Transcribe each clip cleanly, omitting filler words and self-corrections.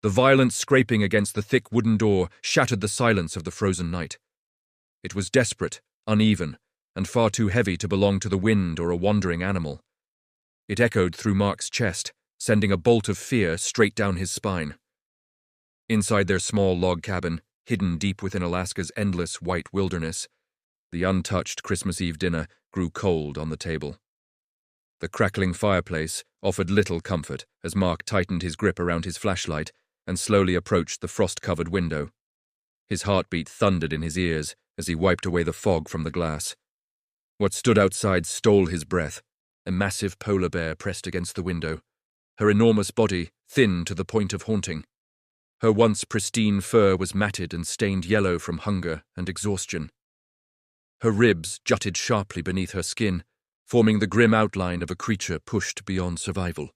The violent scraping against the thick wooden door shattered the silence of the frozen night. It was desperate, uneven, and far too heavy to belong to the wind or a wandering animal. It echoed through Mark's chest, sending a bolt of fear straight down his spine. Inside their small log cabin, hidden deep within Alaska's endless white wilderness, the untouched Christmas Eve dinner grew cold on the table. The crackling fireplace offered little comfort as Mark tightened his grip around his flashlight and slowly approached the frost-covered window. His heartbeat thundered in his ears as he wiped away the fog from the glass. What stood outside stole his breath, a massive polar bear pressed against the window, her enormous body thin to the point of haunting. Her once pristine fur was matted and stained yellow from hunger and exhaustion. Her ribs jutted sharply beneath her skin, forming the grim outline of a creature pushed beyond survival.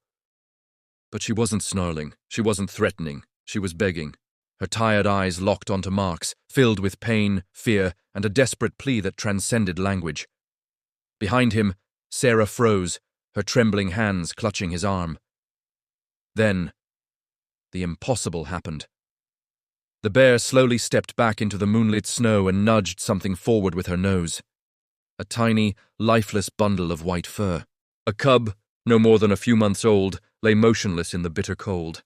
But she wasn't snarling, she wasn't threatening, she was begging. Her tired eyes locked onto Mark's, filled with pain, fear, and a desperate plea that transcended language. Behind him, Sarah froze, her trembling hands clutching his arm. Then, the impossible happened. The bear slowly stepped back into the moonlit snow and nudged something forward with her nose. A tiny, lifeless bundle of white fur. A cub, no more than a few months old, lay motionless in the bitter cold.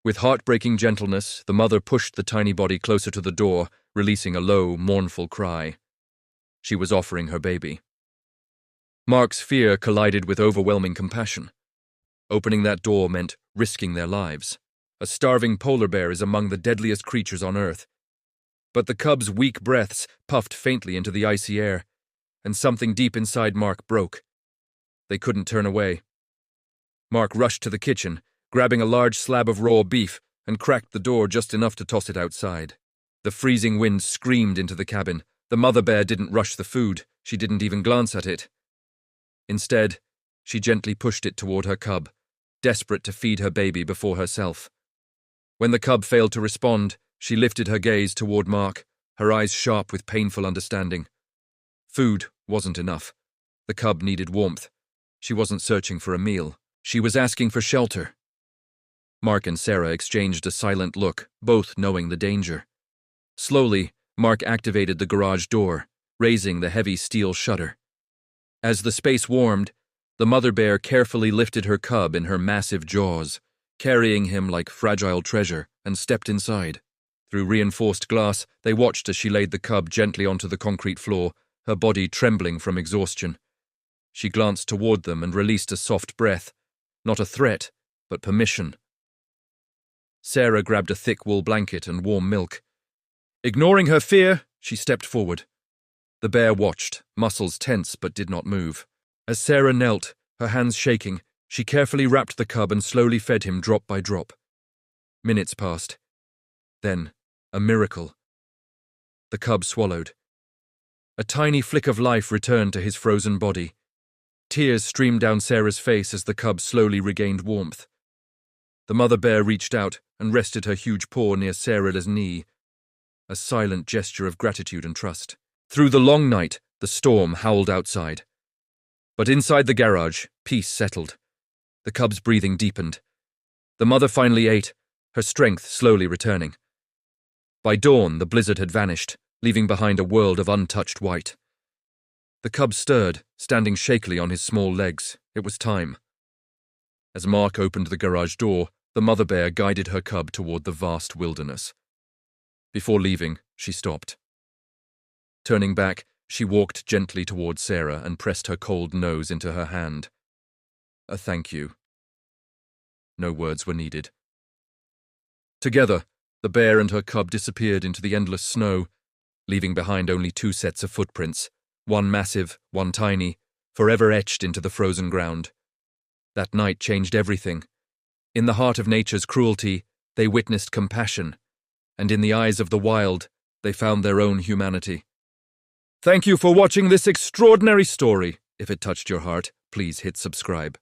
With heartbreaking gentleness, the mother pushed the tiny body closer to the door, releasing a low, mournful cry. She was offering her baby. Mark's fear collided with overwhelming compassion. Opening that door meant risking their lives. A starving polar bear is among the deadliest creatures on Earth. But the cub's weak breaths puffed faintly into the icy air, and something deep inside Mark broke. They couldn't turn away. Mark rushed to the kitchen, grabbing a large slab of raw beef, and cracked the door just enough to toss it outside. The freezing wind screamed into the cabin. The mother bear didn't rush the food. She didn't even glance at it. Instead, she gently pushed it toward her cub, desperate to feed her baby before herself. When the cub failed to respond, she lifted her gaze toward Mark, her eyes sharp with painful understanding. Food wasn't enough. The cub needed warmth. She wasn't searching for a meal. She was asking for shelter. Mark and Sarah exchanged a silent look, both knowing the danger. Slowly, Mark activated the garage door, raising the heavy steel shutter. As the space warmed, the mother bear carefully lifted her cub in her massive jaws, carrying him like fragile treasure, and stepped inside. Through reinforced glass, they watched as she laid the cub gently onto the concrete floor, her body trembling from exhaustion. She glanced toward them and released a soft breath, not a threat, but permission. Sarah grabbed a thick wool blanket and warm milk. Ignoring her fear, she stepped forward. The bear watched, muscles tense but did not move. As Sarah knelt, her hands shaking, she carefully wrapped the cub and slowly fed him drop by drop. Minutes passed. Then, a miracle. The cub swallowed. A tiny flick of life returned to his frozen body. Tears streamed down Sarah's face as the cub slowly regained warmth. The mother bear reached out and rested her huge paw near Sarah's knee, a silent gesture of gratitude and trust. Through the long night, the storm howled outside. But inside the garage, peace settled. The cub's breathing deepened. The mother finally ate, her strength slowly returning. By dawn, the blizzard had vanished, leaving behind a world of untouched white. The cub stirred, standing shakily on his small legs. It was time. As Mark opened the garage door, the mother bear guided her cub toward the vast wilderness. Before leaving, she stopped. Turning back, she walked gently toward Sarah and pressed her cold nose into her hand. A thank you. No words were needed. Together, the bear and her cub disappeared into the endless snow, leaving behind only two sets of footprints, one massive, one tiny, forever etched into the frozen ground. That night changed everything. In the heart of nature's cruelty, they witnessed compassion, and in the eyes of the wild, they found their own humanity. Thank you for watching this extraordinary story. If it touched your heart, please hit subscribe.